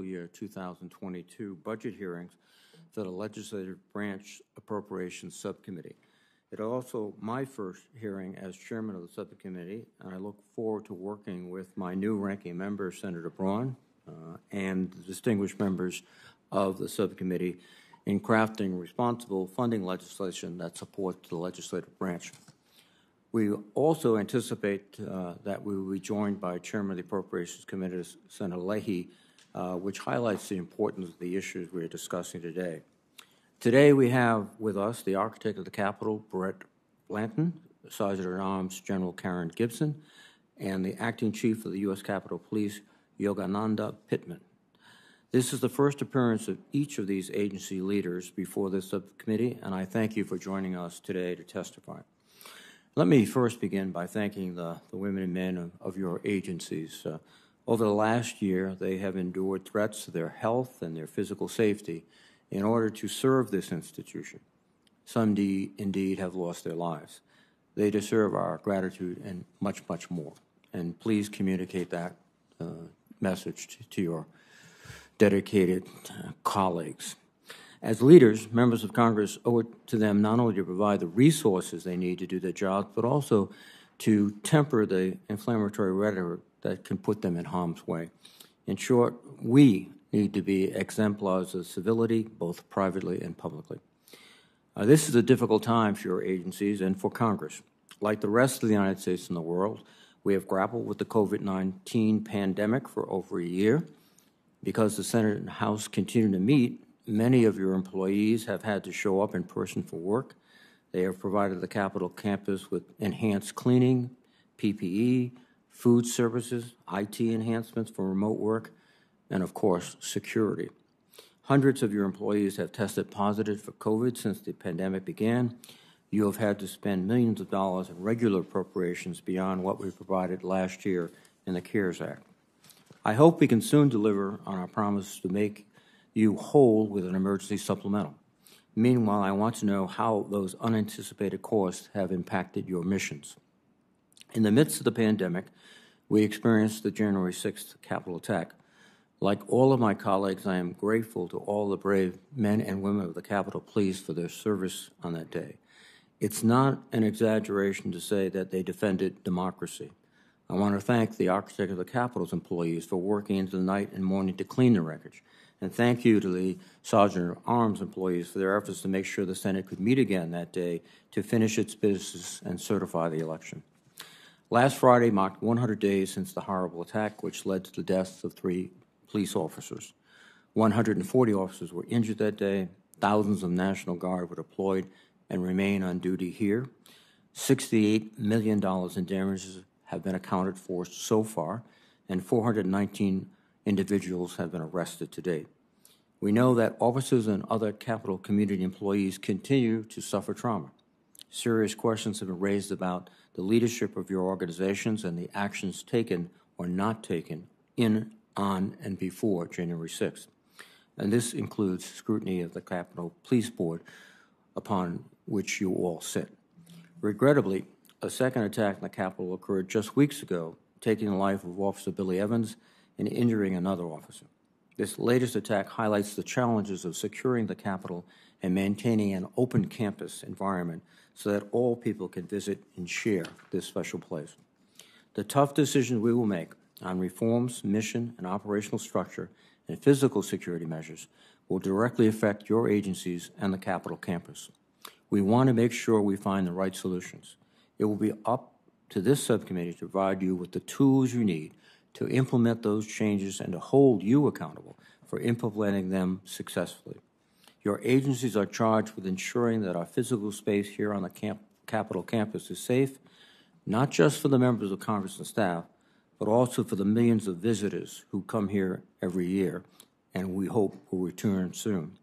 year 2022 budget hearings for the Legislative Branch Appropriations Subcommittee. It is also my first hearing as chairman of the subcommittee, and I look forward to working with my new ranking member, Senator Braun, and the distinguished members of the subcommittee in crafting responsible funding legislation that supports the legislative branch. We also anticipate that we will be joined by Chairman of the Appropriations Committee, Senator Leahy, which highlights the importance of the issues we are discussing today. Today we have with us the Architect of the Capitol, Blanton, Sergeant-at-Arms General Karen Gibson, and the Acting Chief of the U.S. Capitol Police, Yogananda, Pittman. This is the first appearance of each of these agency leaders before this subcommittee, and I thank you for joining us today to testify. Let me first begin by thanking the women and men of your agencies. Over the last year, they have endured threats to their health and their physical safety in order to serve this institution. Some indeed have lost their lives. They deserve our gratitude and much, much more. And please communicate that message to your dedicated colleagues. As leaders, members of Congress owe it to them not only to provide the resources they need to do their jobs, but also to temper the inflammatory rhetoric that can put them in harm's way. In short, we need to be exemplars of civility, both privately and publicly. This is a difficult time for your agencies and for Congress. Like the rest of the United States and the world, we have grappled with the COVID-19 pandemic for over a year. Because the Senate and House continue to meet, many of your employees have had to show up in person for work. They have provided the Capitol campus with enhanced cleaning, PPE, food services, IT enhancements for remote work, and of course, security. Hundreds of your employees have tested positive for COVID since the pandemic began. You have had to spend millions of dollars in regular appropriations beyond what we provided last year in the CARES Act. I hope we can soon deliver on our promise to make you whole with an emergency supplemental. Meanwhile, I want to know how those unanticipated costs have impacted your missions. In the midst of the pandemic, we experienced the January 6th Capitol attack. Like all of my colleagues, I am grateful to all the brave men and women of the Capitol Police for their service on that day. It's not an exaggeration to say that they defended democracy. I want to thank the Architect of the Capitol's employees for working into the night and morning to clean the wreckage. And thank you to the Sergeant-at-Arms employees for their efforts to make sure the Senate could meet again that day to finish its business and certify the election. Last Friday marked 100 days since the horrible attack, which led to the deaths of 3 police officers. 140 officers were injured that day. Thousands of National Guard were deployed and remain on duty here. $68 million in damages have been accounted for so far, and 419 individuals have been arrested to date. We know that officers and other Capitol community employees continue to suffer trauma. Serious questions have been raised about the leadership of your organizations and the actions taken or not taken in, on, and before January 6th. And this includes scrutiny of the Capitol Police Board, upon which you all sit. Regrettably, a second attack in the Capitol occurred just weeks ago, taking the life of Officer Billy Evans and injuring another officer. This latest attack highlights the challenges of securing the Capitol and maintaining an open campus environment so that all people can visit and share this special place. The tough decisions we will make on reforms, mission, and operational structure and physical security measures will directly affect your agencies and the Capitol campus. We want to make sure we find the right solutions. It will be up to this subcommittee to provide you with the tools you need to implement those changes and to hold you accountable for implementing them successfully. Your agencies are charged with ensuring that our physical space here on the Capitol campus is safe, not just for the members of Congress and staff, but also for the millions of visitors who come here every year and we hope will return soon.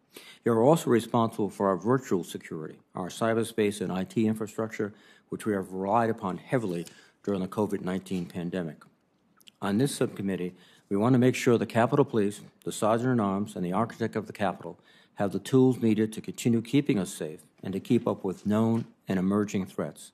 You're also responsible for our virtual security, our cyberspace and IT infrastructure, which we have relied upon heavily during the COVID-19 pandemic. On this subcommittee, we want to make sure the Capitol Police, the Sergeant-at-Arms, and the Architect of the Capitol have the tools needed to continue keeping us safe and to keep up with known and emerging threats.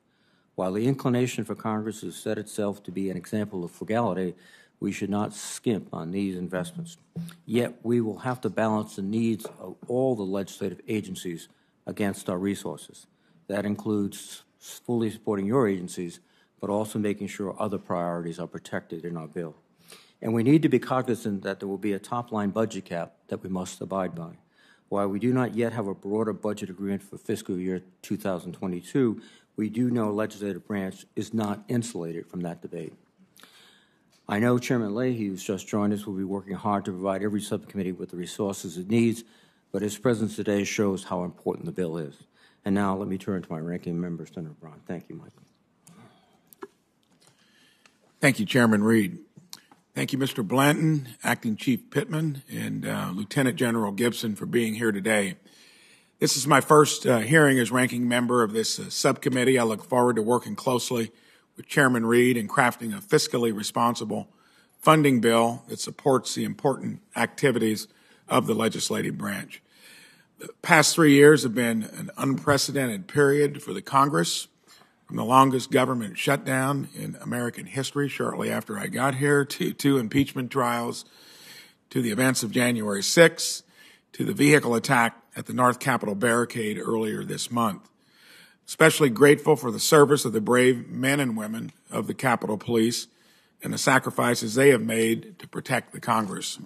While the inclination for Congress has set itself to be an example of frugality, We should not skimp on these investments. Yet we will have to balance the needs of all the legislative agencies against our resources. That includes fully supporting your agencies, but also making sure other priorities are protected in our bill. And we need to be cognizant that there will be a top-line budget cap that we must abide by. While we do not yet have a broader budget agreement for fiscal year 2022, we do know legislative branch is not insulated from that debate. I know Chairman Leahy, who's just joined us, will be working hard to provide every subcommittee with the resources it needs, but his presence today shows how important the bill is. And now let me turn to my ranking member, Senator Braun. Thank you, Michael. Thank you, Chairman Reed. Thank you, Mr. Blanton, Acting Chief Pittman, and Lieutenant General Gibson for being here today. This is my first hearing as ranking member of this subcommittee. I look forward to working closely with Chairman Reed in crafting a fiscally responsible funding bill that supports the important activities of the legislative branch. The past 3 years have been an unprecedented period for the Congress, from the longest government shutdown in American history shortly after I got here, to two impeachment trials, to the events of January 6th, to the vehicle attack at the North Capitol barricade earlier this month. Especially grateful for the service of the brave men and women of the Capitol Police and the sacrifices they have made to protect the Congress.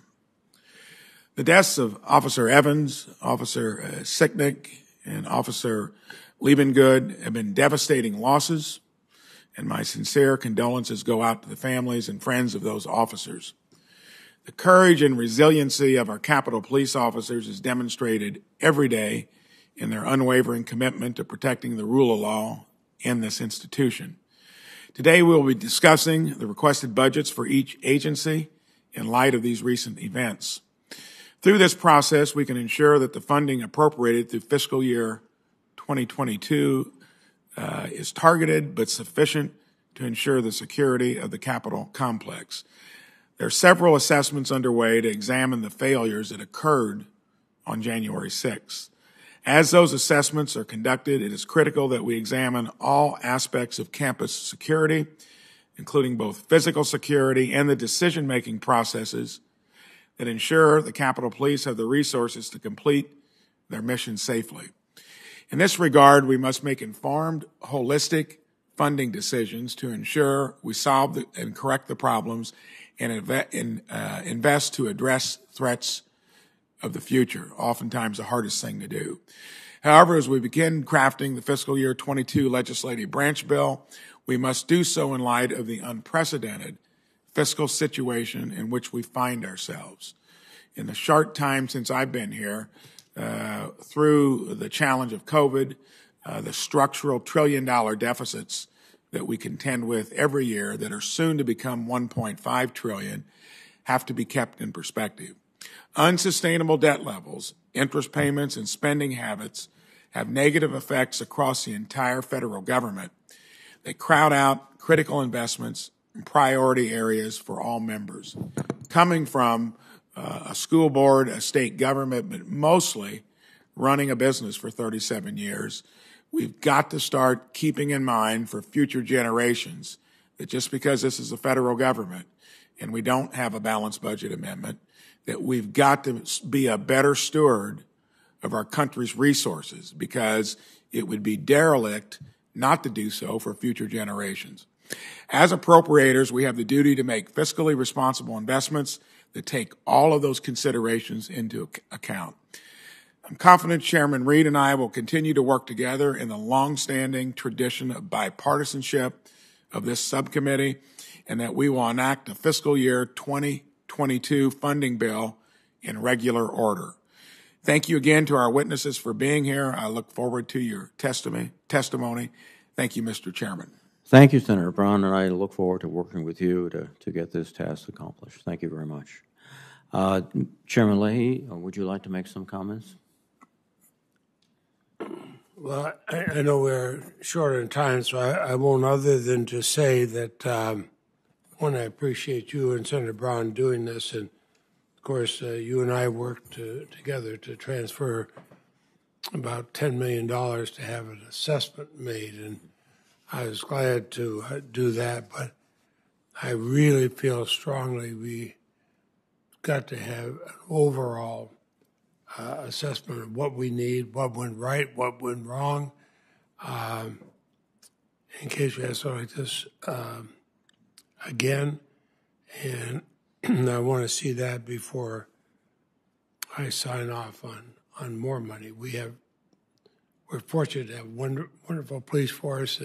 The deaths of Officer Evans, Officer Sicknick, and Officer Liebengood have been devastating losses, and my sincere condolences go out to the families and friends of those officers. The courage and resiliency of our Capitol Police officers is demonstrated every day in their unwavering commitment to protecting the rule of law in this institution. Today we will be discussing the requested budgets for each agency in light of these recent events. Through this process, we can ensure that the funding appropriated through fiscal year 2022 is targeted but sufficient to ensure the security of the Capitol complex. There are several assessments underway to examine the failures that occurred on January 6th. As those assessments are conducted, it is critical that we examine all aspects of campus security, including both physical security and the decision-making processes that ensure the Capitol Police have the resources to complete their mission safely. In this regard, we must make informed, holistic funding decisions to ensure we solve and correct the problems and invest to address threats of the future, oftentimes the hardest thing to do. However, as we begin crafting the fiscal year 22 legislative branch bill, we must do so in light of the unprecedented fiscal situation in which we find ourselves. In the short time since I've been here, through the challenge of COVID, the structural trillion-dollar deficits that we contend with every year that are soon to become $1.5 trillion have to be kept in perspective. Unsustainable debt levels, interest payments, and spending habits have negative effects across the entire federal government. They crowd out critical investments in priority areas for all members. Coming from a school board, a state government, but mostly running a business for 37 years, we've got to start keeping in mind for future generations that just because this is a federal government and we don't have a balanced budget amendment, that we've got to be a better steward of our country's resources, because it would be derelict not to do so for future generations. As appropriators, we have the duty to make fiscally responsible investments that take all of those considerations into account. I'm confident Chairman Reed and I will continue to work together in the long-standing tradition of bipartisanship of this subcommittee, and that we will enact a fiscal year 2022 funding bill in regular order. Thank you again to our witnesses for being here. I look forward to your testimony. Thank you, Mr. Chairman. Thank you, Senator Braun, and I look forward to working with you to get this task accomplished. Thank you very much. Chairman Leahy, would you like to make some comments? Well, I know we're short on time, so I won't, other than to say that, one, I appreciate you and Senator Braun doing this, and of course, you and I worked together to transfer about $10 million to have an assessment made, and I was glad to do that. But I really feel strongly we got to have an overall assessment of what we need, what went right, what went wrong. In case we have something like this again, and I want to see that before I sign off on more money. We're fortunate to have wonderful police force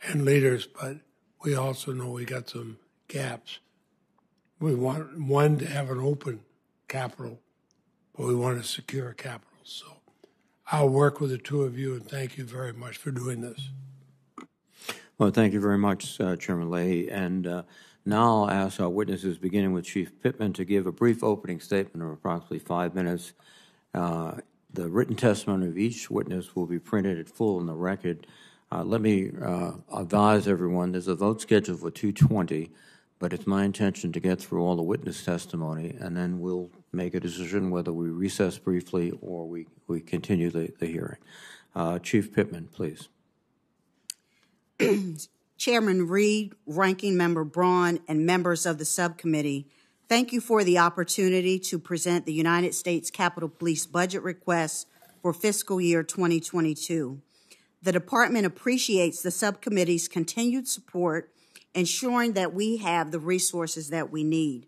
and leaders, but we also know we got some gaps. We want one to have an open capital, but we want a secure capital. So I'll work with the two of you, and thank you very much for doing this. Well, thank you very much, Chairman Leahy. And now I'll ask our witnesses, beginning with Chief Pittman, to give a brief opening statement of approximately 5 minutes. The written testimony of each witness will be printed in full in the record. Let me advise everyone there's a vote scheduled for 2:20, but it's my intention to get through all the witness testimony, and then we'll make a decision whether we recess briefly or we continue the hearing. Chief Pittman, please. Chairman Reed, Ranking Member Braun, and members of the subcommittee, thank you for the opportunity to present the United States Capitol Police budget request for fiscal year 2022. The department appreciates the subcommittee's continued support, ensuring that we have the resources that we need.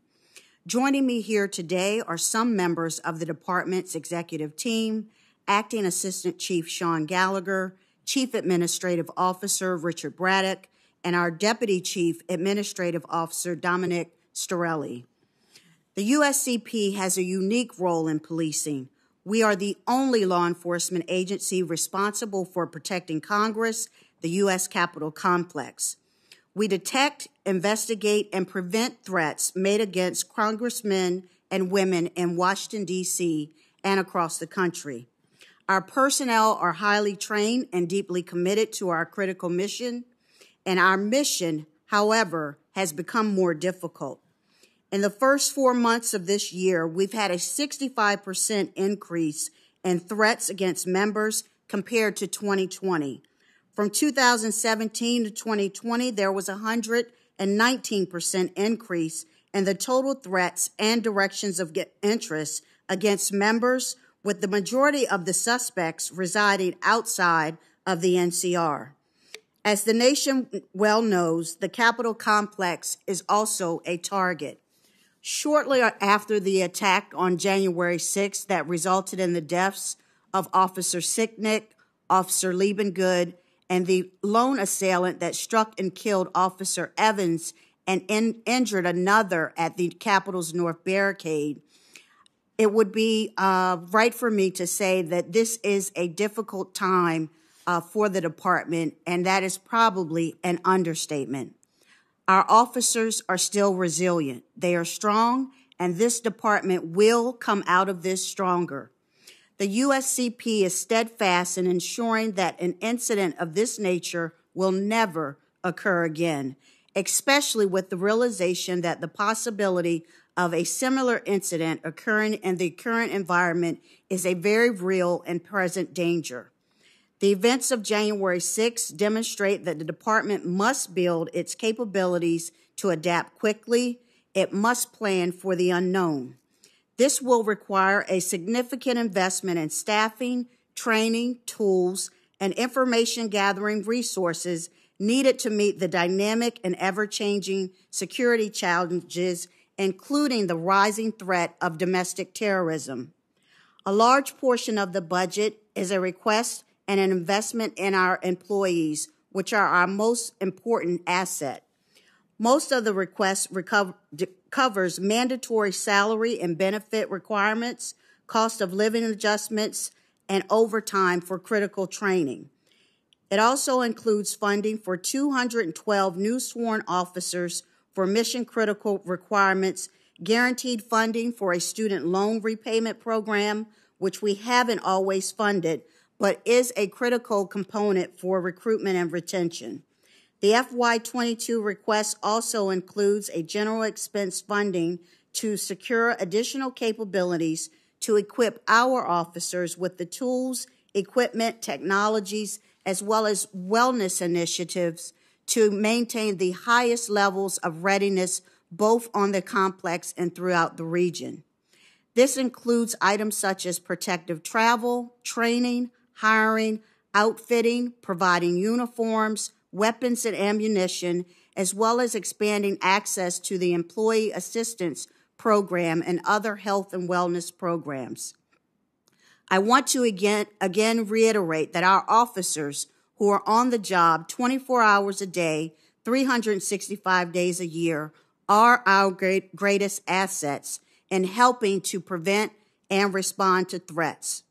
Joining me here today are some members of the department's executive team, Acting Assistant Chief Sean Gallagher, Chief Administrative Officer Richard Braddock, and our Deputy Chief Administrative Officer Dominic Storelli. The USCP has a unique role in policing. We are the only law enforcement agency responsible for protecting Congress, the U.S. Capitol complex. We detect, investigate, and prevent threats made against congressmen and women in Washington, D.C. and across the country. Our personnel are highly trained and deeply committed to our critical mission, and our mission, however, has become more difficult. In the first 4 months of this year, we've had a 65% increase in threats against members compared to 2020. From 2017 to 2020, there was a 119% increase in the total threats and directions of interest against members, with the majority of the suspects residing outside of the NCR. As the nation well knows, the Capitol complex is also a target. Shortly after the attack on January 6th that resulted in the deaths of Officer Sicknick, Officer Liebengood, and the lone assailant that struck and killed Officer Evans and injured another at the Capitol's North Barricade, it would be right for me to say that this is a difficult time for the department, and that is probably an understatement. Our officers are still resilient. They are strong, and this department will come out of this stronger. The USCP is steadfast in ensuring that an incident of this nature will never occur again, especially with the realization that the possibility of a similar incident occurring in the current environment is a very real and present danger. The events of January 6 demonstrate that the department must build its capabilities to adapt quickly. It must plan for the unknown. This will require a significant investment in staffing, training, tools, and information gathering resources needed to meet the dynamic and ever-changing security challenges, including the rising threat of domestic terrorism. A large portion of the budget is a request and an investment in our employees, which are our most important asset. Most of the request covers mandatory salary and benefit requirements, cost of living adjustments, and overtime for critical training. It also includes funding for 212 new sworn officers for mission-critical requirements, guaranteed funding for a student loan repayment program, which we haven't always funded, but is a critical component for recruitment and retention. The FY22 request also includes a general expense funding to secure additional capabilities to equip our officers with the tools, equipment, technologies, as well as wellness initiatives to maintain the highest levels of readiness both on the complex and throughout the region. This includes items such as protective travel, training, hiring, outfitting, providing uniforms, weapons and ammunition, as well as expanding access to the Employee Assistance Program and other health and wellness programs. I want to again reiterate that our officers who are on the job 24 hours a day, 365 days a year, are our greatest assets in helping to prevent and respond to threats.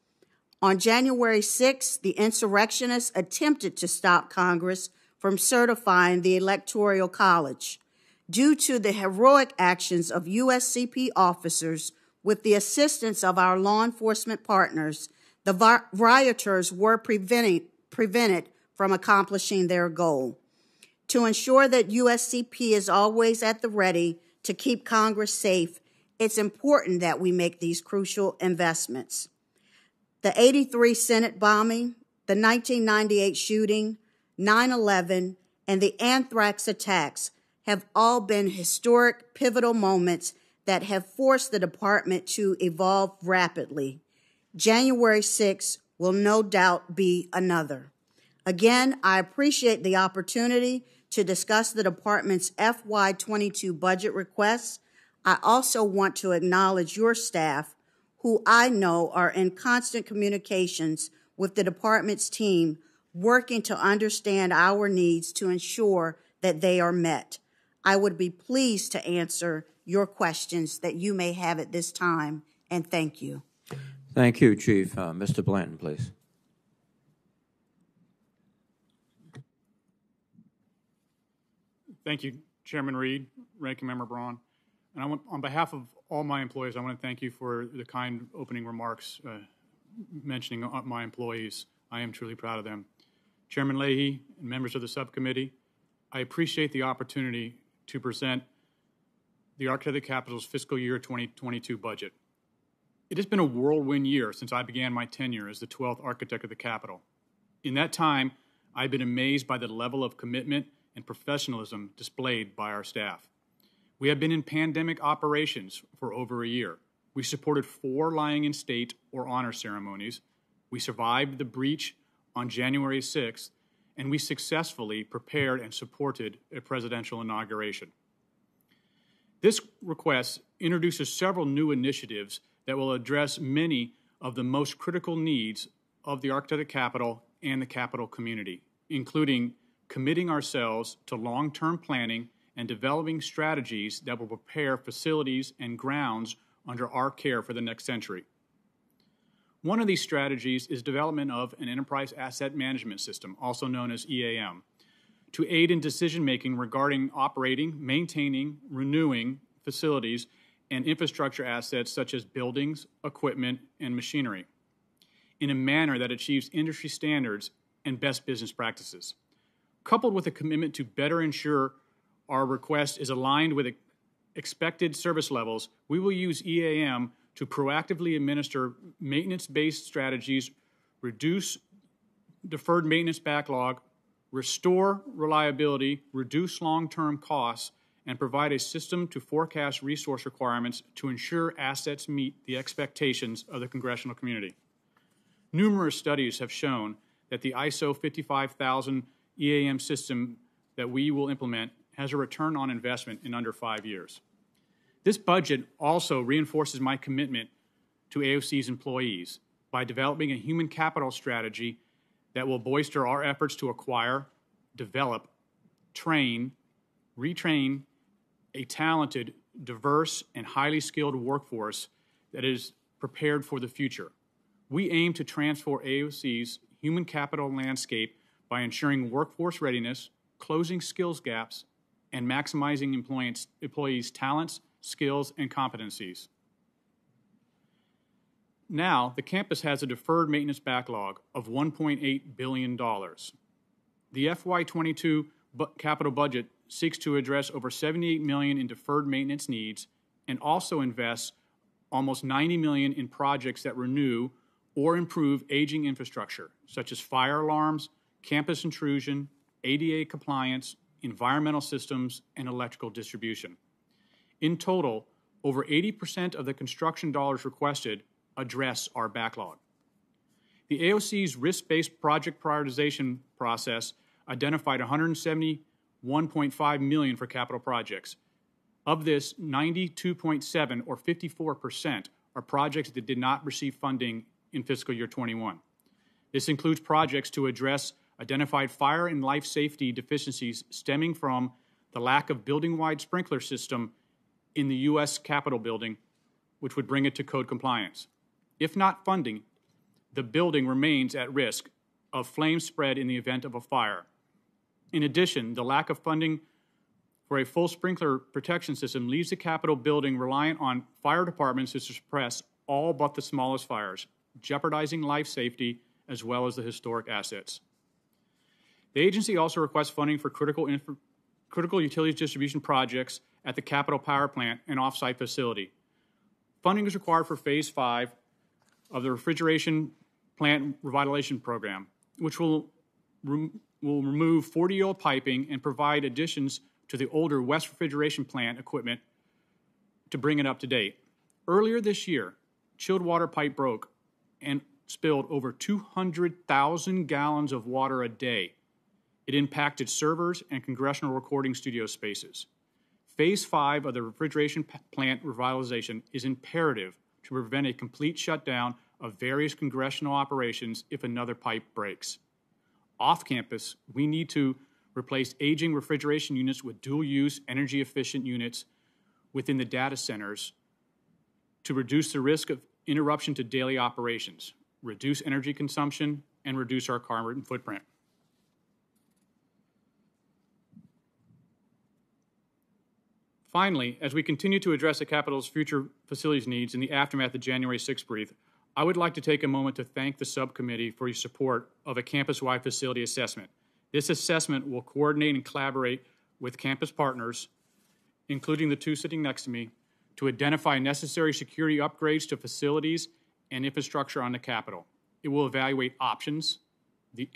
On January 6th, the insurrectionists attempted to stop Congress from certifying the Electoral College. Due to the heroic actions of USCP officers with the assistance of our law enforcement partners, the rioters were prevented from accomplishing their goal. To ensure that USCP is always at the ready to keep Congress safe, it's important that we make these crucial investments. The 83 Senate bombing, the 1998 shooting, 9/11, and the anthrax attacks have all been historic, pivotal moments that have forced the department to evolve rapidly. January 6th will no doubt be another. Again, I appreciate the opportunity to discuss the department's FY22 budget requests. I also want to acknowledge your staff, who I know are in constant communications with the department's team, working to understand our needs to ensure that they are met. I would be pleased to answer your questions that you may have at this time, and thank you. Thank you, Chief. Mr. Blanton, please. Thank you, Chairman Reed, Ranking Member Braun. And on behalf of all my employees, I want to thank you for the kind opening remarks mentioning my employees. I am truly proud of them. Chairman Leahy and members of the subcommittee, I appreciate the opportunity to present the Architect of the Capitol's fiscal year 2022 budget. It has been a whirlwind year since I began my tenure as the 12th Architect of the Capitol. In that time, I've been amazed by the level of commitment and professionalism displayed by our staff. We have been in pandemic operations for over a year. We supported 4 lying in state or honor ceremonies. We survived the breach on January 6th, and we successfully prepared and supported a presidential inauguration. This request introduces several new initiatives that will address many of the most critical needs of the Architect of the Capitol and the Capitol community, including committing ourselves to long-term planning and developing strategies that will prepare facilities and grounds under our care for the next century. One of these strategies is development of an enterprise asset management system, also known as EAM, to aid in decision-making regarding operating, maintaining, renewing facilities and infrastructure assets such as buildings, equipment, and machinery in a manner that achieves industry standards and best business practices. Coupled with a commitment to better ensure our request is aligned with expected service levels, we will use EAM to proactively administer maintenance-based strategies, reduce deferred maintenance backlog, restore reliability, reduce long-term costs, and provide a system to forecast resource requirements to ensure assets meet the expectations of the congressional community. Numerous studies have shown that the ISO 55000 EAM system that we will implement has a return on investment in under 5 years. This budget also reinforces my commitment to AOC's employees by developing a human capital strategy that will bolster our efforts to acquire, develop, train, retrain a talented, diverse, and highly skilled workforce that is prepared for the future. We aim to transform AOC's human capital landscape by ensuring workforce readiness, closing skills gaps, and maximizing employees' talents, skills, and competencies. Now, the campus has a deferred maintenance backlog of $1.8 billion. The FY22 capital budget seeks to address over $78 million in deferred maintenance needs and also invests almost $90 million in projects that renew or improve aging infrastructure, such as fire alarms, campus intrusion, ADA compliance, environmental systems, and electrical distribution. In total, over 80% of the construction dollars requested address our backlog. The AOC's risk-based project prioritization process identified $171.5 million for capital projects. Of this, 92.7 or 54% are projects that did not receive funding in fiscal year 21. This includes projects to address identified fire and life safety deficiencies stemming from the lack of building-wide sprinkler system in the U.S. Capitol building, which would bring it to code compliance. If not funding, the building remains at risk of flame spread in the event of a fire. In addition, the lack of funding for a full sprinkler protection system leaves the Capitol building reliant on fire departments to suppress all but the smallest fires, jeopardizing life safety as well as the historic assets. The agency also requests funding for critical utilities distribution projects at the Capitol Power Plant and off-site facility. Funding is required for Phase 5 of the refrigeration plant revitalization program, which will remove 40-year-old piping and provide additions to the older West refrigeration plant equipment to bring it up to date. Earlier this year, chilled water pipe broke and spilled over 200,000 gallons of water a day. It impacted servers and congressional recording studio spaces. Phase 5 of the refrigeration plant revitalization is imperative to prevent a complete shutdown of various congressional operations if another pipe breaks. Off campus, we need to replace aging refrigeration units with dual-use, energy-efficient units within the data centers to reduce the risk of interruption to daily operations, reduce energy consumption, and reduce our carbon footprint. Finally, as we continue to address the Capitol's future facilities needs in the aftermath of the January 6th brief, I would like to take a moment to thank the subcommittee for your support of a campus-wide facility assessment. This assessment will coordinate and collaborate with campus partners, including the two sitting next to me, to identify necessary security upgrades to facilities and infrastructure on the Capitol. It will evaluate options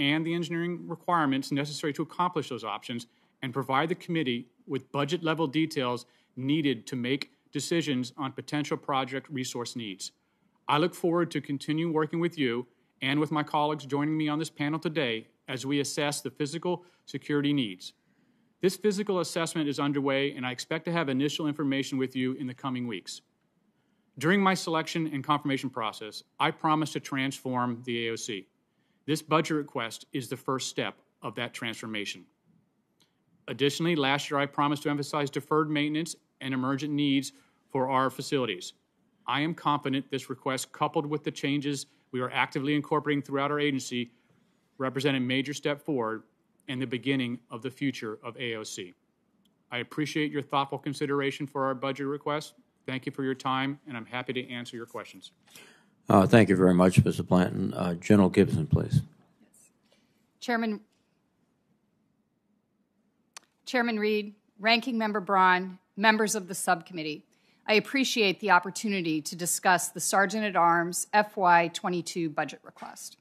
and the engineering requirements necessary to accomplish those options and provide the committee with budget-level details needed to make decisions on potential project resource needs. I look forward to continue working with you and with my colleagues joining me on this panel today as we assess the physical security needs. This physical assessment is underway, and I expect to have initial information with you in the coming weeks. During my selection and confirmation process, I promised to transform the AOC. This budget request is the first step of that transformation. Additionally, last year I promised to emphasize deferred maintenance and emergent needs for our facilities. I am confident this request, coupled with the changes we are actively incorporating throughout our agency, represent a major step forward and the beginning of the future of AOC. I appreciate your thoughtful consideration for our budget request. Thank you for your time, and I'm happy to answer your questions. Thank you very much, Mr. Blanton. General Gibson, please. Chairman Reed, Ranking Member Braun, members of the subcommittee, I appreciate the opportunity to discuss the Sergeant-at-Arms FY22 budget request.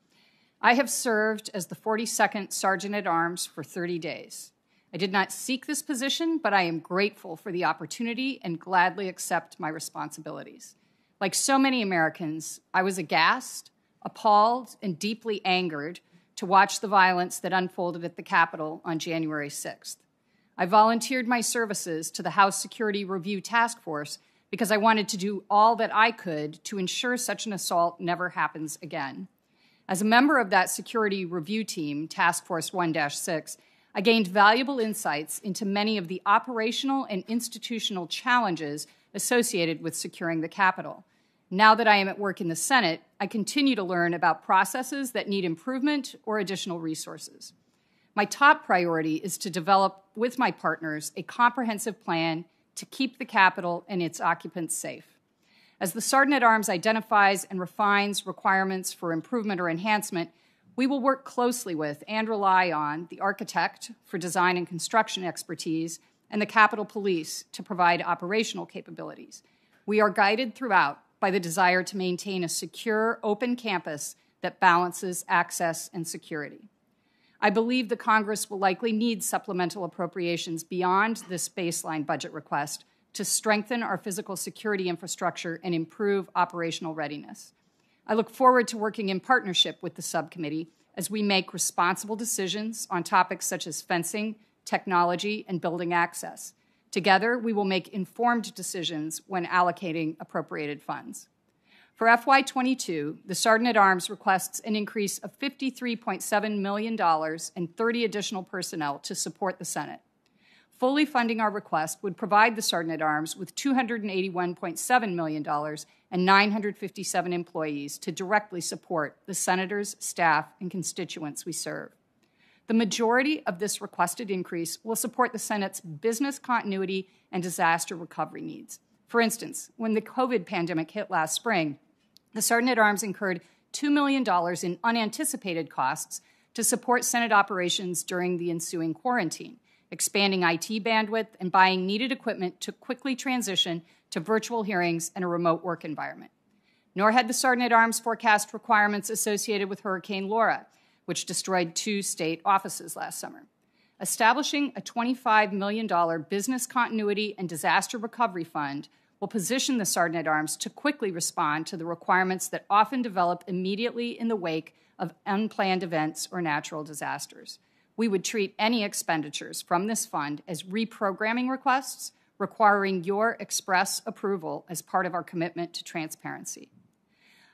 I have served as the 42nd Sergeant-at-Arms for 30 days. I did not seek this position, but I am grateful for the opportunity and gladly accept my responsibilities. Like so many Americans, I was aghast, appalled, and deeply angered to watch the violence that unfolded at the Capitol on January 6th. I volunteered my services to the House Security Review Task Force because I wanted to do all that I could to ensure such an assault never happens again. As a member of that security review team, Task Force 1-6, I gained valuable insights into many of the operational and institutional challenges associated with securing the Capitol. Now that I am at work in the Senate, I continue to learn about processes that need improvement or additional resources. My top priority is to develop with my partners a comprehensive plan to keep the Capitol and its occupants safe. As the Sergeant-at-Arms identifies and refines requirements for improvement or enhancement, we will work closely with and rely on the architect for design and construction expertise and the Capitol Police to provide operational capabilities. We are guided throughout by the desire to maintain a secure, open campus that balances access and security. I believe the Congress will likely need supplemental appropriations beyond this baseline budget request to strengthen our physical security infrastructure and improve operational readiness. I look forward to working in partnership with the subcommittee as we make responsible decisions on topics such as fencing, technology, and building access. Together, we will make informed decisions when allocating appropriated funds. For FY22, the Sergeant-at-Arms requests an increase of $53.7 million and 30 additional personnel to support the Senate. Fully funding our request would provide the Sergeant-at-Arms with $281.7 million and 957 employees to directly support the senators, staff, and constituents we serve. The majority of this requested increase will support the Senate's business continuity and disaster recovery needs. For instance, when the COVID pandemic hit last spring, the Sergeant-at-Arms incurred $2 million in unanticipated costs to support Senate operations during the ensuing quarantine, expanding IT bandwidth and buying needed equipment to quickly transition to virtual hearings and a remote work environment. Nor had the Sergeant-at-Arms forecast requirements associated with Hurricane Laura, which destroyed 2 state offices last summer. Establishing a $25 million business continuity and disaster recovery fund will position the Sergeant-at-Arms to quickly respond to the requirements that often develop immediately in the wake of unplanned events or natural disasters. We would treat any expenditures from this fund as reprogramming requests, requiring your express approval as part of our commitment to transparency.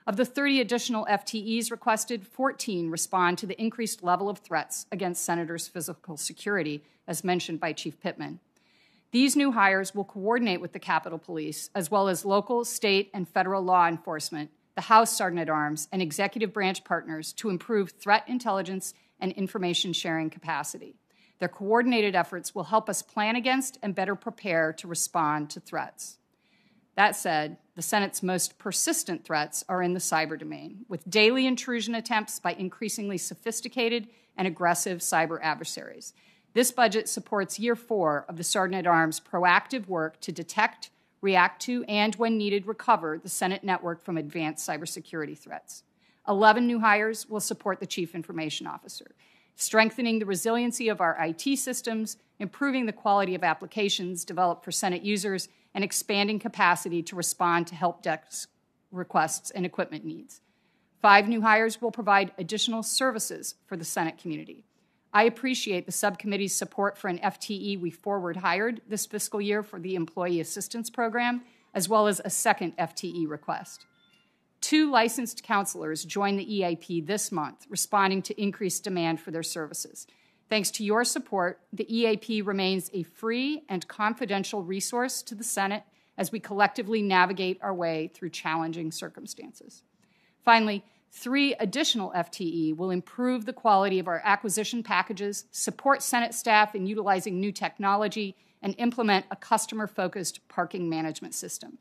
Of the 30 additional FTEs requested, 14 respond to the increased level of threats against senators' physical security, as mentioned by Chief Pittman. These new hires will coordinate with the Capitol Police, as well as local, state, and federal law enforcement, the House Sergeant-at-Arms, and executive branch partners to improve threat intelligence and information sharing capacity. Their coordinated efforts will help us plan against and better prepare to respond to threats. That said, the Senate's most persistent threats are in the cyber domain, with daily intrusion attempts by increasingly sophisticated and aggressive cyber adversaries. This budget supports Year 4 of the Sergeant-at-Arms' proactive work to detect, react to, and, when needed, recover the Senate network from advanced cybersecurity threats. 11 new hires will support the Chief Information Officer, strengthening the resiliency of our IT systems, improving the quality of applications developed for Senate users, and expanding capacity to respond to help desk requests and equipment needs. 5 new hires will provide additional services for the Senate community. I appreciate the subcommittee's support for an FTE we forward hired this fiscal year for the Employee Assistance Program, as well as a second FTE request. 2 licensed counselors joined the EAP this month, responding to increased demand for their services. Thanks to your support, the EAP remains a free and confidential resource to the Senate as we collectively navigate our way through challenging circumstances. Finally, 3 additional FTE will improve the quality of our acquisition packages, support Senate staff in utilizing new technology, and implement a customer-focused parking management system.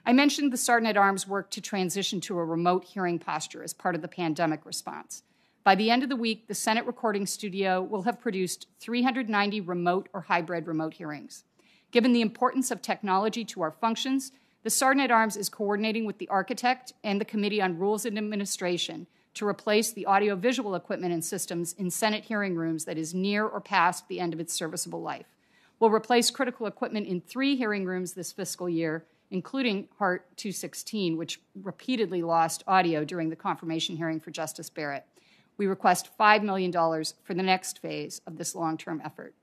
I mentioned the Sergeant-at-Arms work to transition to a remote hearing posture as part of the pandemic response. By the end of the week, the Senate Recording Studio will have produced 390 remote or hybrid remote hearings. Given the importance of technology to our functions, the Sergeant-at-Arms is coordinating with the architect and the Committee on Rules and Administration to replace the audiovisual equipment and systems in Senate hearing rooms that is near or past the end of its serviceable life. We'll replace critical equipment in 3 hearing rooms this fiscal year, including Hart 216, which repeatedly lost audio during the confirmation hearing for Justice Barrett. We request $5 million for the next phase of this long-term effort.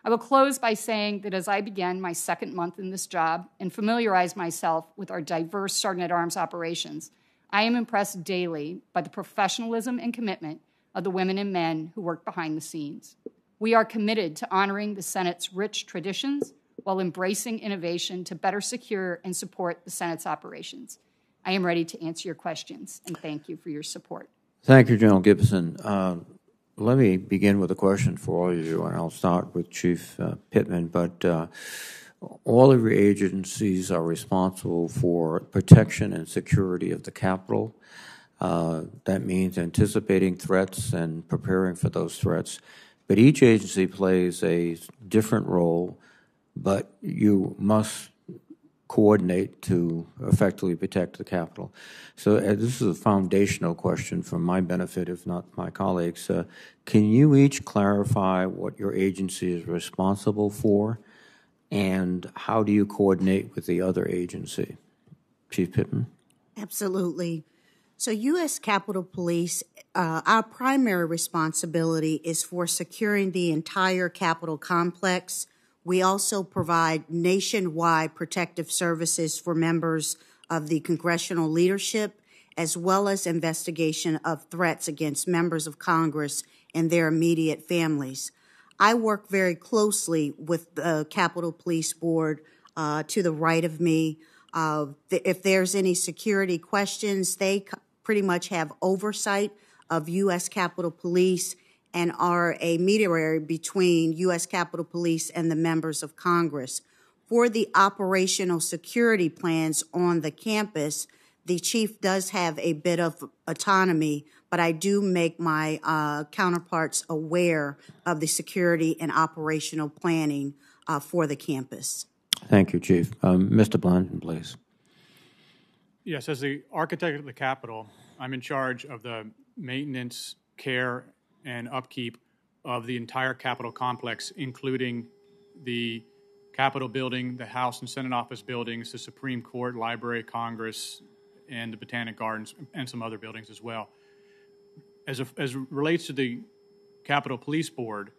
I will close by saying that as I begin my 2nd month in this job and familiarize myself with our diverse Sergeant-at-Arms operations, I am impressed daily by the professionalism and commitment of the women and men who work behind the scenes. We are committed to honoring the Senate's rich traditions while embracing innovation to better secure and support the Senate's operations. I am ready to answer your questions, and thank you for your support. Thank you, General Gibson. Let me begin with a question for all of you, and I'll start with Chief Pittman. But all of your agencies are responsible for protection and security of the Capitol. That means anticipating threats and preparing for those threats. But each agency plays a different role, but you must coordinate to effectively protect the Capitol. So this is a foundational question for my benefit, if not my colleagues. Can you each clarify what your agency is responsible for, and how do you coordinate with the other agency? Chief Pittman? Absolutely. So U.S. Capitol Police, our primary responsibility is for securing the entire Capitol complex. We also provide nationwide protective services for members of the congressional leadership, as well as investigation of threats against members of Congress and their immediate families. I work very closely with the Capitol Police Board to the right of me. If there's any security questions, they pretty much have oversight of U.S. Capitol Police and are a mediator between U.S. Capitol Police and the members of Congress. For the operational security plans on the campus, the chief does have a bit of autonomy, but I do make my counterparts aware of the security and operational planning for the campus. Thank you, Chief. Mr. Blanton, please. Yes, as the architect of the Capitol, I'm in charge of the maintenance, care, and upkeep of the entire Capitol complex, including the Capitol building, the House and Senate office buildings, the Supreme Court, Library, Congress, and the Botanic Gardens, and some other buildings as well. As relates to the Capitol Police Board,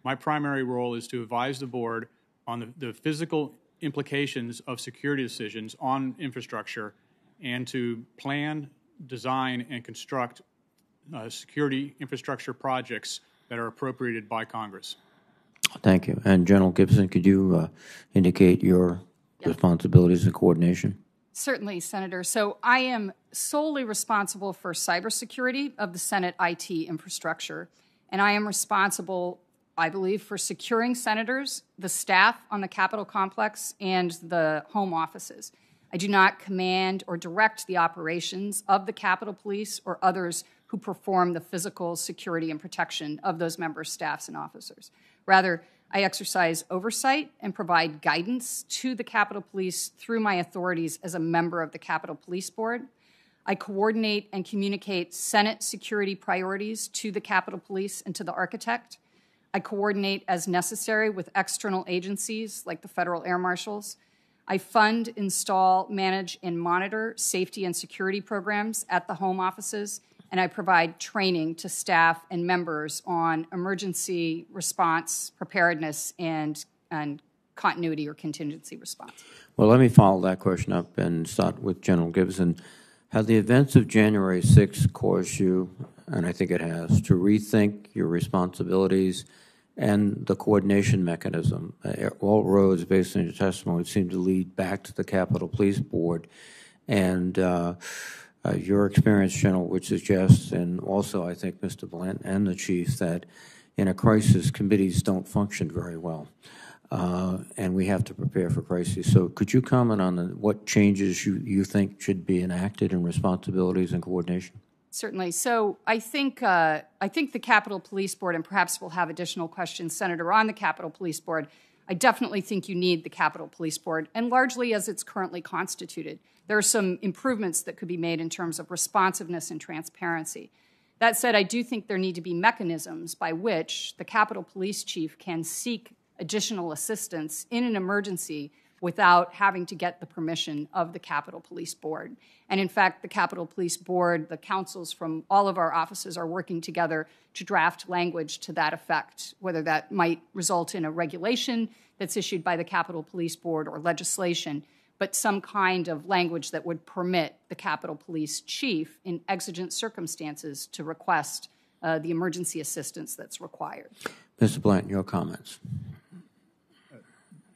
my primary role is to advise the board on the physical implications of security decisions on infrastructure and to plan, design, and construct security infrastructure projects that are appropriated by Congress. Thank you. And General Gibson, could you indicate your responsibilities and coordination? Certainly, Senator. So I am solely responsible for cybersecurity of the Senate IT infrastructure, and I am responsible, I believe, for securing senators, the staff on the Capitol complex, and the home offices. I do not command or direct the operations of the Capitol Police or others who perform the physical security and protection of those members, staffs, and officers. Rather, I exercise oversight and provide guidance to the Capitol Police through my authorities as a member of the Capitol Police Board. I coordinate and communicate Senate security priorities to the Capitol Police and to the architect. I coordinate as necessary with external agencies like the Federal Air Marshals. I fund, install, manage, and monitor safety and security programs at the home offices, and I provide training to staff and members on emergency response, preparedness, and continuity or contingency response. Well, let me follow that question up and start with General Gibson. Have the events of January 6th caused you, and I think it has, to rethink your responsibilities and the coordination mechanism? All roads, based on your testimony, seem to lead back to the Capitol Police Board. And your experience, General, would suggest, and also I think Mr. Blanton and the Chief, that in a crisis, committees don't function very well. And we have to prepare for crises. So could you comment on what changes you think should be enacted in responsibilities and coordination? Certainly. So I think the Capitol Police Board, and perhaps we'll have additional questions, Senator, on the Capitol Police Board. I definitely think you need the Capitol Police Board, and largely as it's currently constituted. There are some improvements that could be made in terms of responsiveness and transparency. That said, I do think there need to be mechanisms by which the Capitol Police Chief can seek additional assistance in an emergency without having to get the permission of the Capitol Police Board. And in fact, the Capitol Police Board, the councils from all of our offices are working together to draft language to that effect, whether that might result in a regulation that's issued by the Capitol Police Board or legislation, but some kind of language that would permit the Capitol Police Chief in exigent circumstances to request the emergency assistance that's required. Mr. Blanton, your comments.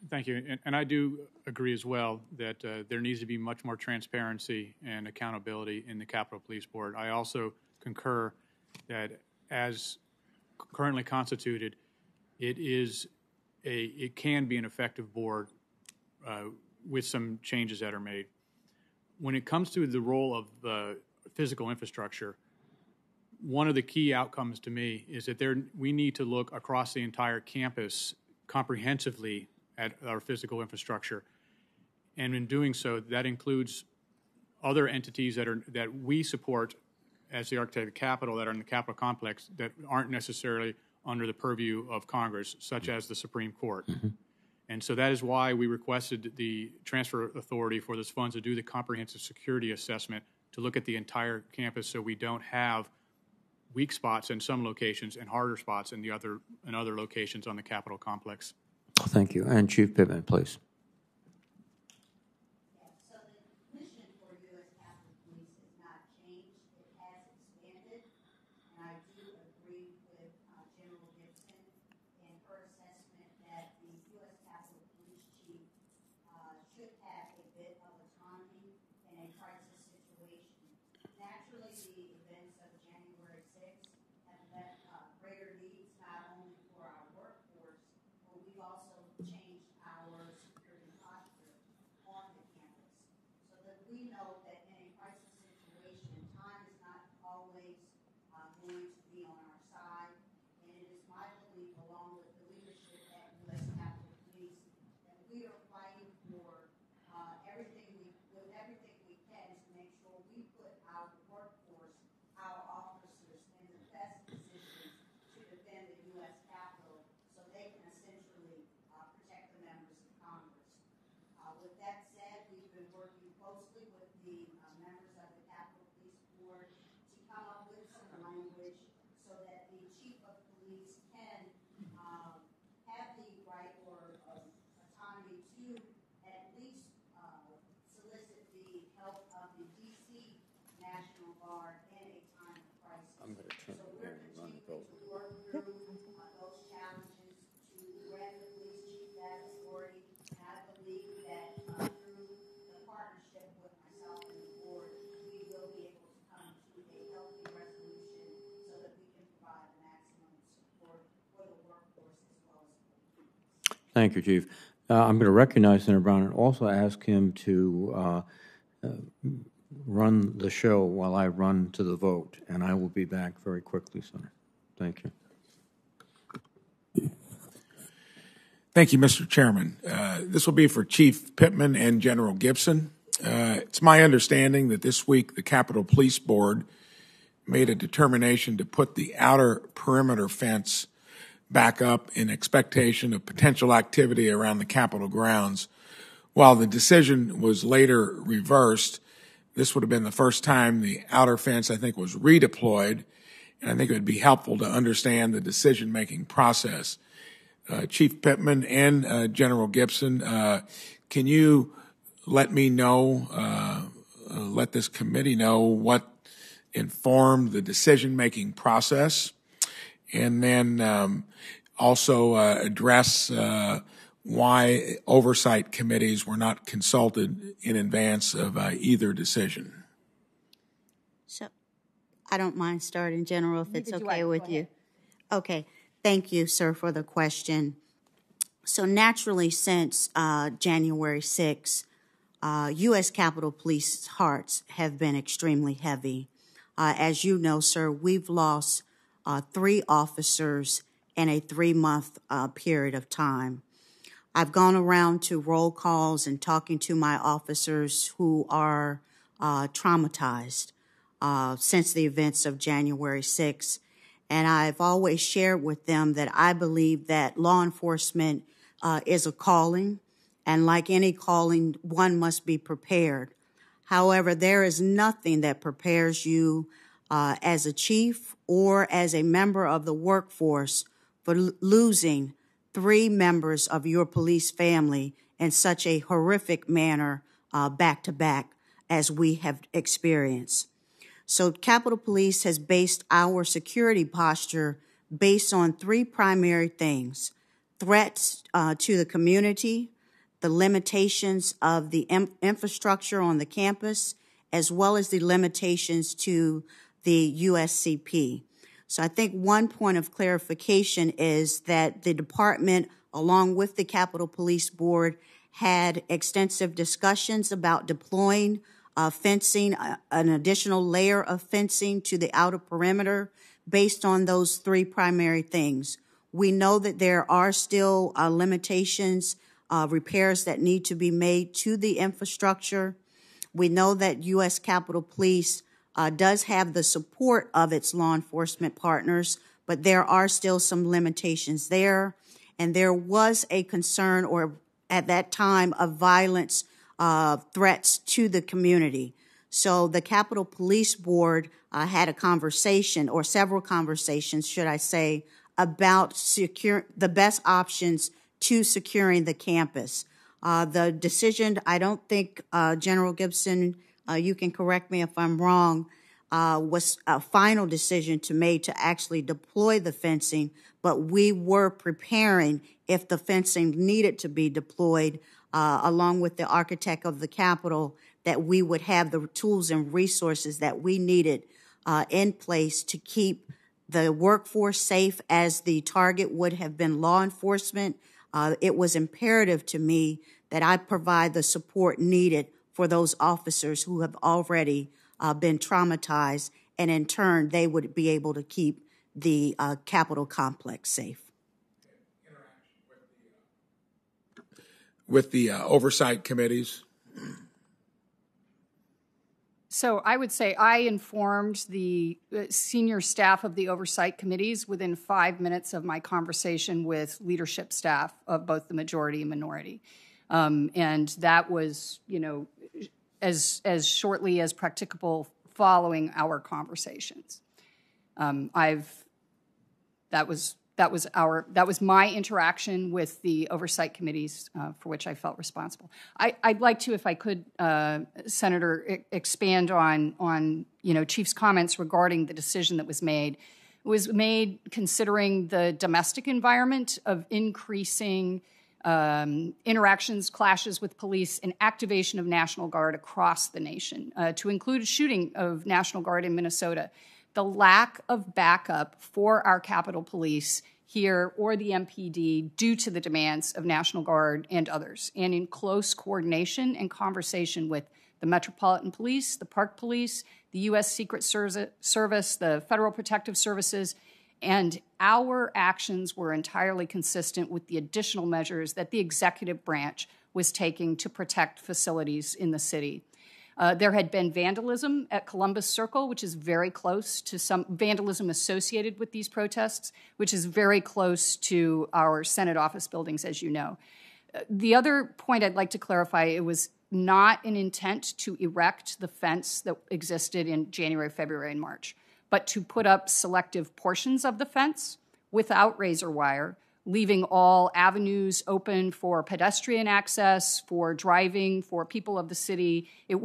Thank you. And I do agree as well that there needs to be much more transparency and accountability in the Capitol Police Board. I also concur that as currently constituted, it can be an effective board with some changes that are made. When it comes to the role of physical infrastructure, one of the key outcomes to me is that we need to look across the entire campus comprehensively at our physical infrastructure. And in doing so, that includes other entities that we support as the architect of the Capitol, that are in the Capitol complex, that aren't necessarily under the purview of Congress, such as the Supreme Court. And so that is why we requested the transfer authority for those funds to do the comprehensive security assessment, to look at the entire campus so we don't have weak spots in some locations and harder spots in other locations on the Capitol complex. Thank you. And Chief Pittman, please. So the mission for U.S. Capitol Police has not changed. It has expanded. And I do agree with General Gibson in her assessment that the U.S. Capitol Police Chief should have a bit of autonomy in a crisis situation. Naturally, the events of January 6th have left greater needs not only for our workforce, but we've also changed our security posture on the campus. So that we know that in a crisis situation, time is not always going to be on our side. And it is my belief, along with the leadership at U.S. Capitol Police, that we are fighting for everything we can to make sure we put our workforce, our officers, in the best positions to defend the U.S. Capitol, so they can essentially protect the members of Congress. With that said, we've been working closely with the members of the Capitol Police Board to come up with some language so that the Chief of Police can have the right or autonomy to at least solicit the help of the D.C. National Guard in a time of crisis. I'm going to turn So it we're and run the continuing vote. to work through those challenges to grant the police chief that authority. And I believe that through the partnership with myself and the board, we will be able to come to a healthy resolution so that we can provide the maximum support for the workforce as well as for the police. Thank you, Chief. I'm going to recognize Senator Brown and also ask him to run the show while I run to the vote, and I will be back very quickly, Senator. Thank you. Thank you, Mr. Chairman. This will be for Chief Pittman and General Gibson. It's my understanding that this week the Capitol Police Board made a determination to put the outer perimeter fence back up in expectation of potential activity around the Capitol grounds. While the decision was later reversed, this would have been the first time the outer fence, I think, was redeployed, and I think it would be helpful to understand the decision-making process. Chief Pittman and General Gibson, can you let me know, let this committee know what informed the decision-making process, and then also address why oversight committees were not consulted in advance of either decision? So I don't mind starting, General, if it's okay with Go you. ahead. Okay. Thank you, sir, for the question. So naturally, since January 6th, U.S. Capitol Police hearts have been extremely heavy. As you know, sir, we've lost 3 officers in a 3-month period of time. I've gone around to roll calls and talking to my officers who are traumatized since the events of January 6th. And I've always shared with them that I believe that law enforcement is a calling, and like any calling, one must be prepared. However, there is nothing that prepares you as a chief or as a member of the workforce for losing 3 members of your police family in such a horrific manner back to back as we have experienced. So Capitol Police has based our security posture based on 3 primary things: threats to the community, the limitations of the infrastructure on the campus, as well as the limitations to the USCP. So I think one point of clarification is that the department, along with the Capitol Police Board, had extensive discussions about deploying fencing, an additional layer of fencing to the outer perimeter based on those 3 primary things. We know that there are still limitations repairs that need to be made to the infrastructure. We know that U.S. Capitol Police does have the support of its law enforcement partners, but there are still some limitations there. And there was a concern, or at that time, of violence threats to the community. So the Capitol Police Board had a conversation, or several conversations, should I say, about the best options to securing the campus. The decision, I don't think, General Gibson, you can correct me if I'm wrong, was a final decision to actually deploy the fencing, but we were preparing if the fencing needed to be deployed, along with the architect of the Capitol, that we would have the tools and resources that we needed in place to keep the workforce safe, as the target would have been law enforcement. It was imperative to me that I provide the support needed for those officers who have already been traumatized, and in turn, they would be able to keep the Capitol complex safe. With the oversight committees? So I would say I informed the senior staff of the oversight committees within 5 minutes of my conversation with leadership staff of both the majority and minority. And that was, as shortly as practicable following our conversations. That was my interaction with the oversight committees for which I felt responsible. I'd like to, if I could, Senator, expand on Chief's comments regarding the decision that was made. It was made considering the domestic environment of increasing interactions, clashes with police, and activation of National Guard across the nation, to include a shooting of National Guard in Minnesota. The lack of backup for our Capitol Police here or the MPD due to the demands of National Guard and others, and in close coordination and conversation with the Metropolitan Police, the Park Police, the U.S. Secret Service, the Federal Protective Services, and our actions were entirely consistent with the additional measures that the executive branch was taking to protect facilities in the city. There had been vandalism at Columbus Circle, which is very close to some vandalism associated with these protests, which is very close to our Senate office buildings, as you know. The other point I'd like to clarify, it was not an intent to erect the fence that existed in January, February, and March, but to put up selective portions of the fence without razor wire, leaving all avenues open for pedestrian access, for driving, for people of the city. It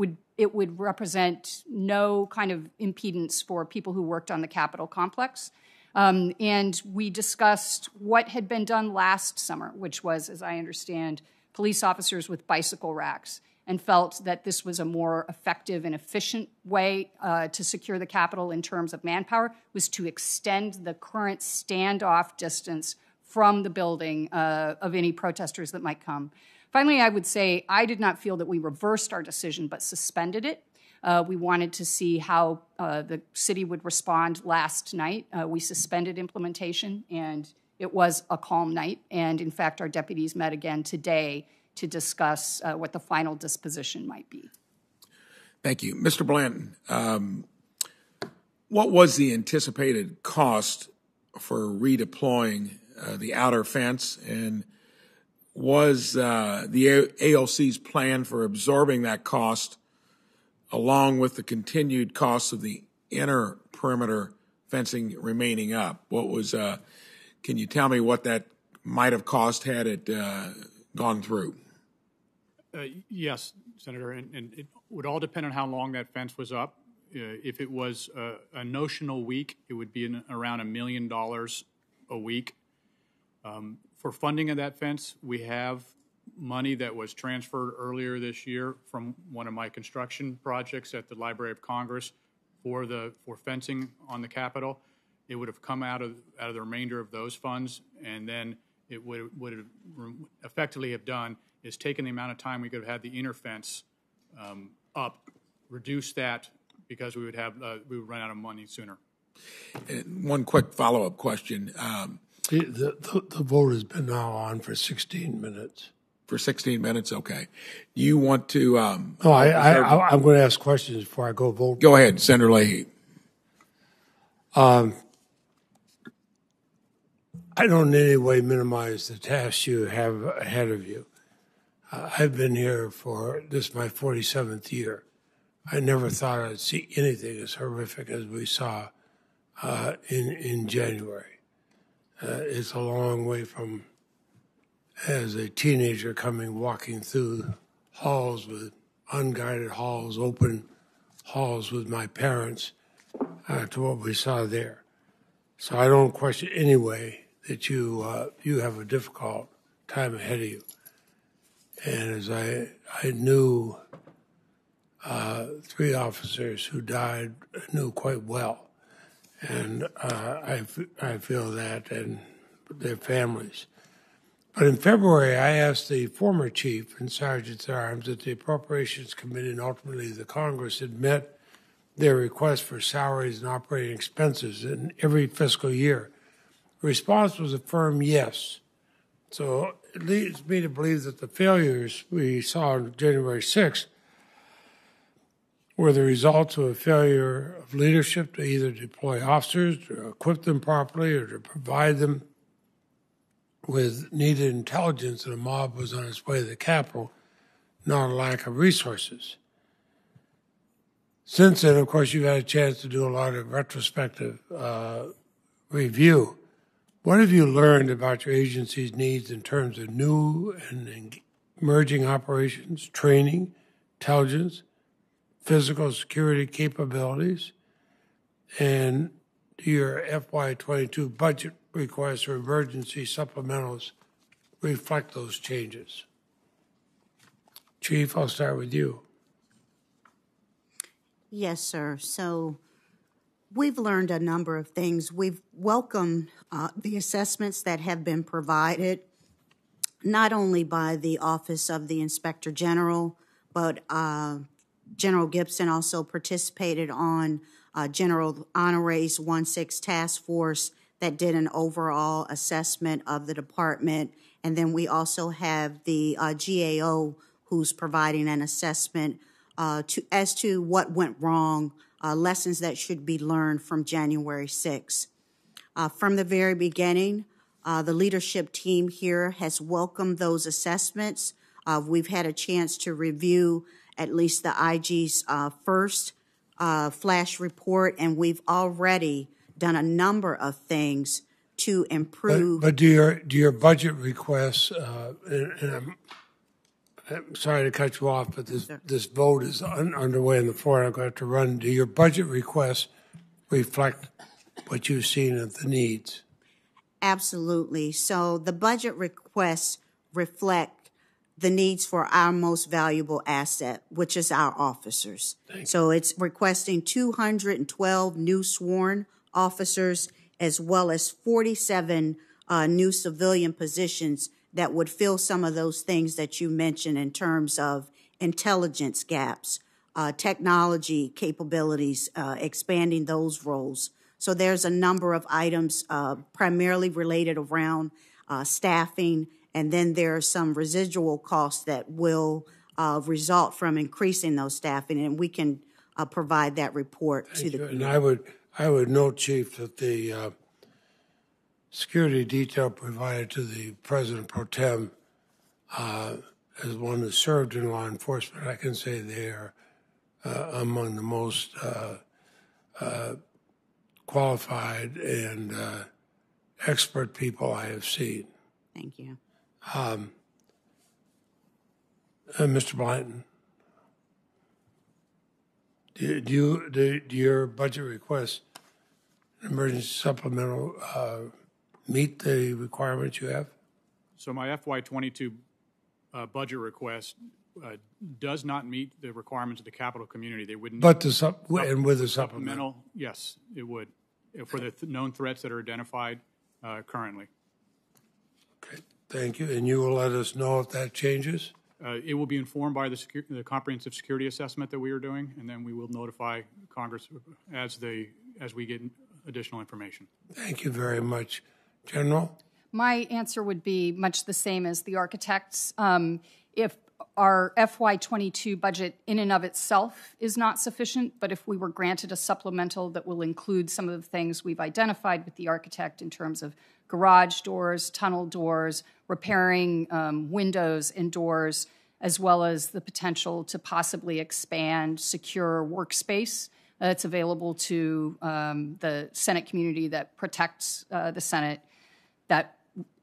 would represent no kind of impedance for people who worked on the Capitol complex. And we discussed what had been done last summer, which was, as I understand, police officers with bicycle racks, and felt that this was a more effective and efficient way to secure the Capitol in terms of manpower, was to extend the current standoff distance from the building of any protesters that might come. Finally, I would say I did not feel that we reversed our decision but suspended it. We wanted to see how the city would respond last night. We suspended implementation, and it was a calm night. And in fact, our deputies met again today to discuss what the final disposition might be. Thank you. Mr. Blanton, what was the anticipated cost for redeploying the outer fence, and was the ALC's plan for absorbing that cost along with the continued costs of the inner perimeter fencing remaining up? What was, can you tell me what that might have cost had it gone through? Yes, Senator, and it would all depend on how long that fence was up. If it was a notional week, it would be around $1 million a week. For funding of that fence, we have money that was transferred earlier this year from one of my construction projects at the Library of Congress for fencing on the Capitol. It would have come out of the remainder of those funds, and then it would have effectively have done is taken the amount of time we could have had the inner fence up, reduce that, because we would run out of money sooner. One quick follow-up question. The vote has been now on for 16 minutes. for 16 minutes? Okay. Do you want to? No, I'm going to ask questions before I go vote. Go ahead, Senator Leahy. I don't in any way minimize the tasks you have ahead of you. I've been here for this is my 47th year. I never thought I'd see anything as horrific as we saw in January. It's a long way from as a teenager walking through halls with unguided halls, open halls with my parents to what we saw there. So I don't question anyway that you have a difficult time ahead of you. And as I knew 3 officers who died, knew quite well. And I feel that and their families. But in February, I asked the former chief and sergeants at arms that the Appropriations Committee and ultimately the Congress had met their request for salaries and operating expenses in every fiscal year. The response was a firm yes. So it leads me to believe that the failures we saw on January 6th were the results of a failure of leadership to either deploy officers, to equip them properly, or to provide them with needed intelligence that a mob was on its way to the Capitol, not a lack of resources. Since then, of course, you've had a chance to do a lot of retrospective review. What have you learned about your agency's needs in terms of new and emerging operations, training, intelligence, physical security capabilities, and do your FY22 budget requests or emergency supplementals reflect those changes? Chief, I'll start with you. Yes, sir. So we've learned a number of things. We've welcomed the assessments that have been provided, not only by the Office of the Inspector General, but General Gibson also participated on General Honore's 1-6 task force that did an overall assessment of the department. And then we also have the GAO who's providing an assessment as to what went wrong, lessons that should be learned from January 6th. From the very beginning, the leadership team here has welcomed those assessments. We've had a chance to review at least the IG's first flash report, and we've already done a number of things to improve. But do your budget requests, and I'm sorry to cut you off, but this vote is underway in the floor. I'm going to run. Do your budget requests reflect what you've seen of the needs? Absolutely. So the budget requests reflect the needs for our most valuable asset, which is our officers. So it's requesting 212 new sworn officers as well as 47 new civilian positions that would fill some of those things that you mentioned in terms of intelligence gaps, technology capabilities, expanding those roles. So there's a number of items primarily related around staffing, and then there are some residual costs that will result from increasing those staffing, and we can provide that report to the committee. And I would note, Chief, that the security detail provided to the President Pro Tem as one who served in law enforcement, I can say they are among the most qualified and expert people I have seen. Thank you. Mr. Blanton, do your budget requests, emergency supplemental, meet the requirements you have? So my FY22 budget request does not meet the requirements of the capital community. They wouldn't. But and with the supplemental, yes, it would for the known threats that are identified currently. Okay, thank you. And you will let us know if that changes? It will be informed by the comprehensive security assessment that we are doing, and then we will notify Congress as we get additional information. Thank you very much. General? My answer would be much the same as the architect's. If our FY22 budget in and of itself is not sufficient, but if we were granted a supplemental that will include some of the things we've identified with the architect in terms of garage doors, tunnel doors, repairing windows and doors, as well as the potential to possibly expand secure workspace that's available to the Senate community that protects the Senate, that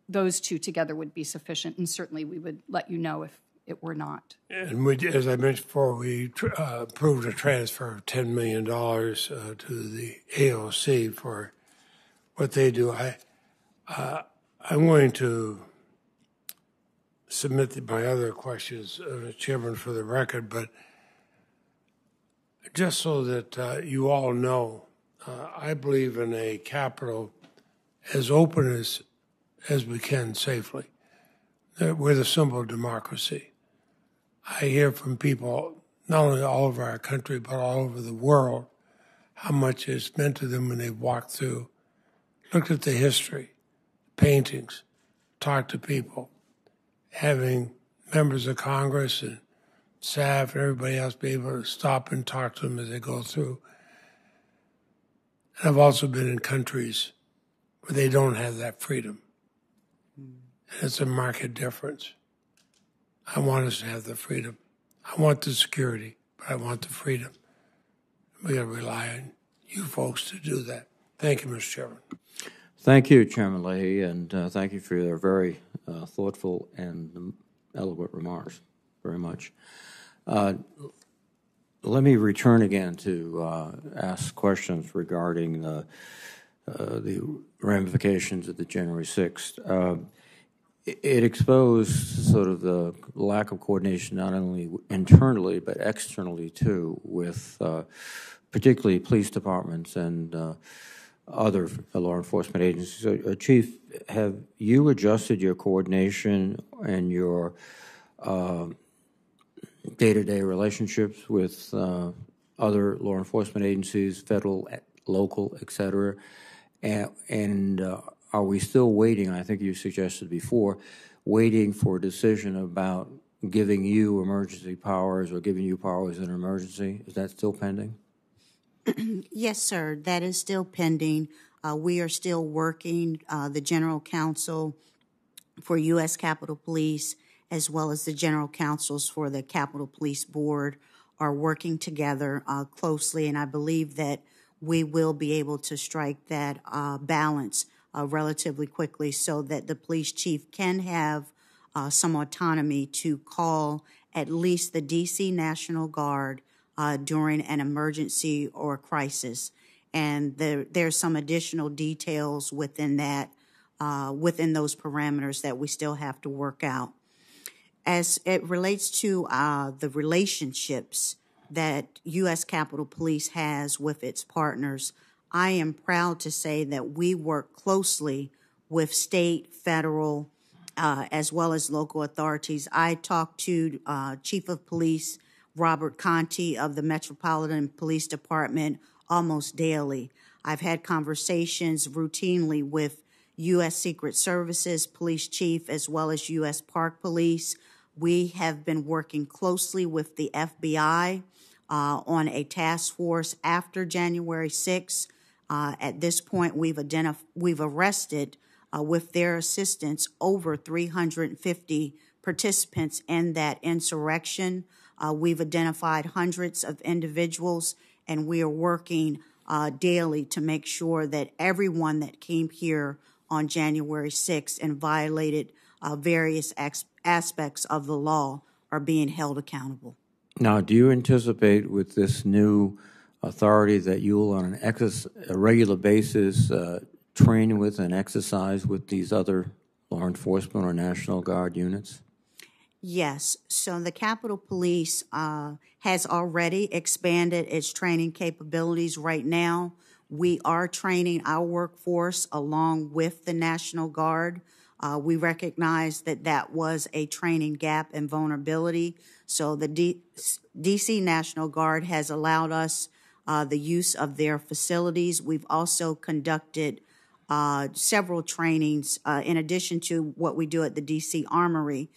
those two together would be sufficient, and certainly we would let you know if it were not. And we, as I mentioned before, we approved a transfer of $10 million to the AOC for what they do. I'm going to submit my other questions, Chairman, for the record, but just so that you all know, I believe in a Capitol as open as we can safely. We're the symbol of democracy. I hear from people, not only all over our country, but all over the world, how much it's meant to them when they've walked through, looked at the history, paintings, talked to people, having members of Congress and staff and everybody else be able to stop and talk to them as they go through. And I've also been in countries where they don't have that freedom. And it's a marked difference. I want us to have the freedom. I want the security, but I want the freedom. We got to rely on you folks to do that. Thank you, Mr. Chairman. Thank you, Chairman Leahy, and thank you for your very thoughtful and eloquent remarks. Very much. Let me return again to ask questions regarding the ramifications of the January 6th. It exposed sort of the lack of coordination not only internally but externally too, with particularly police departments and other law enforcement agencies. So, Chief, have you adjusted your coordination and your day-to-day relationships with other law enforcement agencies, federal, local, et cetera? And are we still waiting, I think you suggested before, waiting for a decision about giving you emergency powers or giving you powers in an emergency? Is that still pending? Yes, sir. That is still pending. We are still working. The General Counsel for U.S. Capitol Police, as well as the General Counsels for the Capitol Police Board, are working together closely, and I believe that we will be able to strike that balance relatively quickly so that the police chief can have some autonomy to call at least the D.C. National Guard during an emergency or crisis. And there's some additional details within that, within those parameters that we still have to work out. As it relates to the relationships that U.S. Capitol Police has with its partners, I am proud to say that we work closely with state, federal, as well as local authorities. I talked to Chief of Police Robert Conti of the Metropolitan Police Department almost daily. I've had conversations routinely with U.S. Secret Services Police Chief as well as U.S. Park Police. We have been working closely with the FBI on a task force after January 6th. At this point, we've arrested, with their assistance, over 350 participants in that insurrection. We've identified hundreds of individuals, and we are working daily to make sure that everyone that came here on January 6th and violated various aspects of the law are being held accountable. Now, do you anticipate with this new authority that you will, on a regular basis, train with and exercise with these other law enforcement or National Guard units? Yes. So the Capitol Police has already expanded its training capabilities. Right now, we are training our workforce along with the National Guard. We recognize that that was a training gap and vulnerability. So the D.C. National Guard has allowed us the use of their facilities. We've also conducted several trainings. In addition to what we do at the D.C. Armory,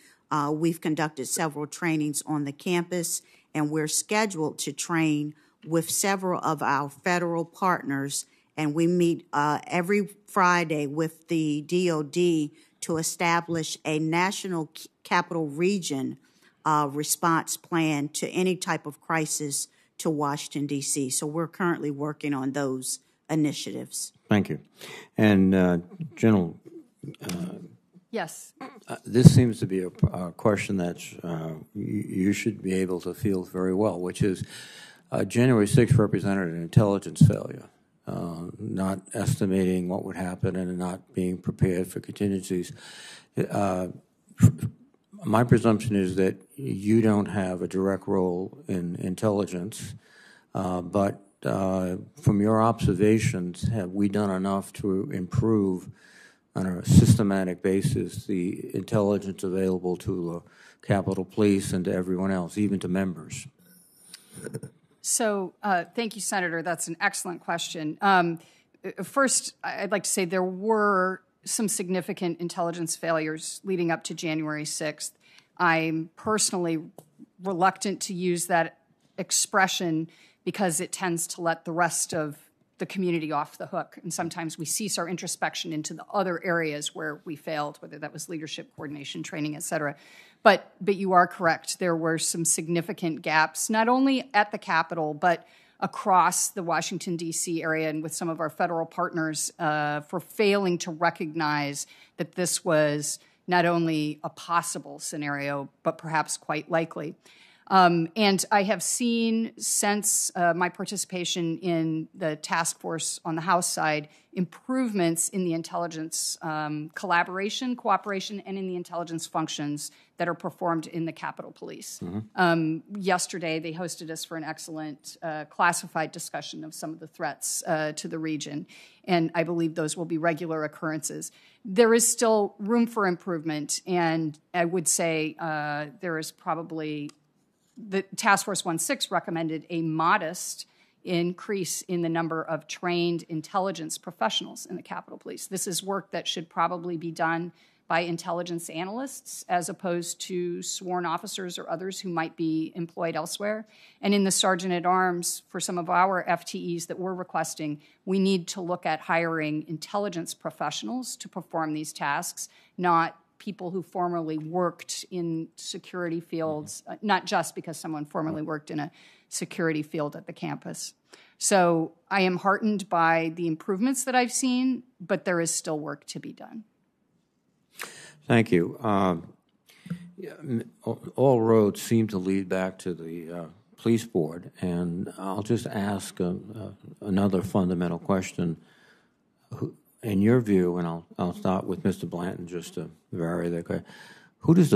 we've conducted several trainings on the campus, and we're scheduled to train with several of our federal partners, and we meet every Friday with the DOD to establish a national capital region response plan to any type of crisis to Washington, D.C. So we're currently working on those initiatives. Thank you. And General, Yes. this seems to be a question that you should be able to field very well, which is January 6th represented an intelligence failure, not estimating what would happen and not being prepared for contingencies. My presumption is that you don't have a direct role in intelligence, but from your observations, have we done enough to improve on a systematic basis the intelligence available to the Capitol Police and to everyone else, even to members? So thank you, Senator. That's an excellent question. First, I'd like to say there were some significant intelligence failures leading up to January 6th. I'm personally reluctant to use that expression because it tends to let the rest of the community off the hook. And sometimes we cease our introspection into the other areas where we failed, whether that was leadership, coordination, training, et cetera. But you are correct. There were some significant gaps, not only at the Capitol, but across the Washington, D.C. area and with some of our federal partners for failing to recognize that this was not only a possible scenario, but perhaps quite likely. And I have seen since my participation in the task force on the House side improvements in the intelligence collaboration, cooperation, and in the intelligence functions that are performed in the Capitol Police. Yesterday, they hosted us for an excellent classified discussion of some of the threats to the region, and I believe those will be regular occurrences. There is still room for improvement, and I would say there is probably the Task Force 1-6 recommended a modest increase in the number of trained intelligence professionals in the Capitol Police. This is work that should probably be done by intelligence analysts as opposed to sworn officers or others who might be employed elsewhere. And in the Sergeant at Arms, for some of our FTEs that we're requesting, we need to look at hiring intelligence professionals to perform these tasks, not people who formerly worked in security fields, not just because someone formerly worked in a security field at the campus. So I am heartened by the improvements that I've seen, but there is still work to be done. Thank you. All roads seem to lead back to the police board, and I'll just ask another fundamental question. In your view, and I'll start with Mr. Blanton just to vary that. Who does the